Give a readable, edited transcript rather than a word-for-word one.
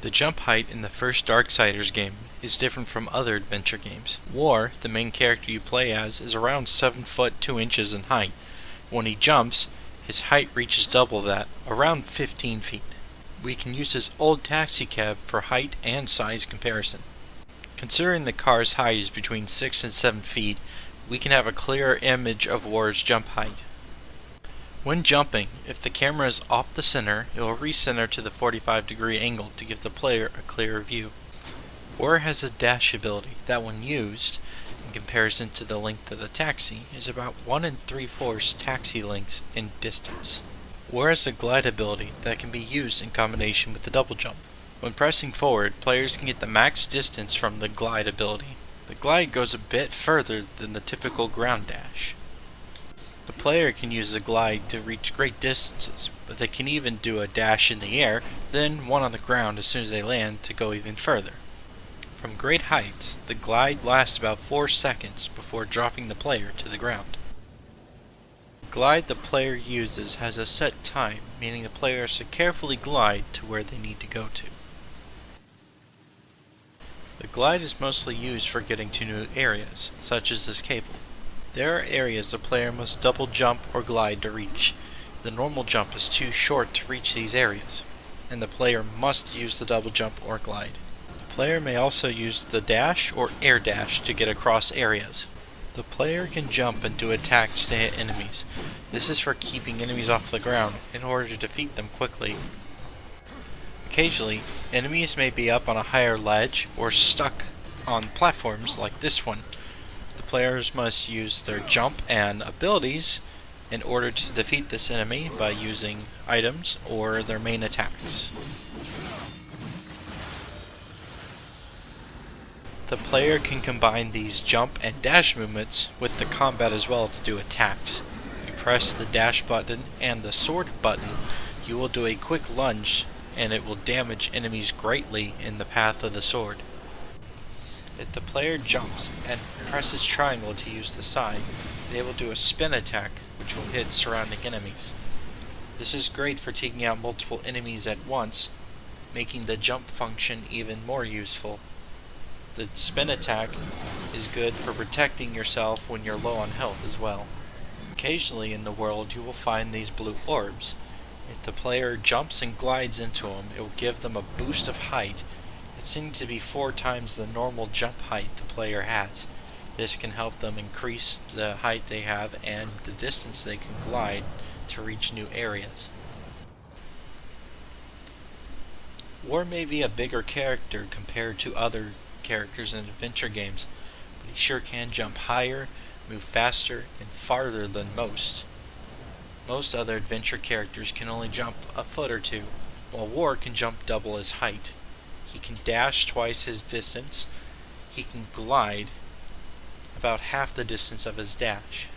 The jump height in the first Darksiders game is different from other adventure games. War, the main character you play as, is around 7 foot 2 inches in height. When he jumps, his height reaches double that, around 15 feet. We can use his old taxicab for height and size comparison. Considering the car's height is between 6 and 7 feet, we can have a clearer image of War's jump height. When jumping, if the camera is off the center, it will recenter to the 45-degree angle to give the player a clearer view. War has a dash ability that, when used, in comparison to the length of the taxi, is about 1 3/4 taxi lengths in distance. War has a glide ability that can be used in combination with the double jump. When pressing forward, players can get the max distance from the glide ability. The glide goes a bit further than the typical ground dash. The player can use the glide to reach great distances, but they can even do a dash in the air, then one on the ground as soon as they land to go even further. From great heights, the glide lasts about 4 seconds before dropping the player to the ground. The glide the player uses has a set time, meaning the player has to carefully glide to where they need to go to. The glide is mostly used for getting to new areas, such as this cable. There are areas the player must double jump or glide to reach. The normal jump is too short to reach these areas, and the player must use the double jump or glide. The player may also use the dash or air dash to get across areas. The player can jump and do attacks to hit enemies. This is for keeping enemies off the ground in order to defeat them quickly. Occasionally, enemies may be up on a higher ledge or stuck on platforms like this one. The players must use their jump and abilities in order to defeat this enemy by using items or their main attacks. The player can combine these jump and dash movements with the combat as well to do attacks. You press the dash button and the sword button, you will do a quick lunge and it will damage enemies greatly in the path of the sword. If the player jumps and presses triangle to use the side, they will do a spin attack which will hit surrounding enemies. This is great for taking out multiple enemies at once, making the jump function even more useful. The spin attack is good for protecting yourself when you're low on health as well. Occasionally in the world you will find these blue orbs. If the player jumps and glides into them, it will give them a boost of height. It seems to be 4 times the normal jump height the player has. This can help them increase the height they have and the distance they can glide to reach new areas. War may be a bigger character compared to other characters in adventure games, but he sure can jump higher, move faster, and farther than most. Most other adventure characters can only jump a foot or 2, while War can jump double his height. He can dash twice his distance. He can glide about half the distance of his dash.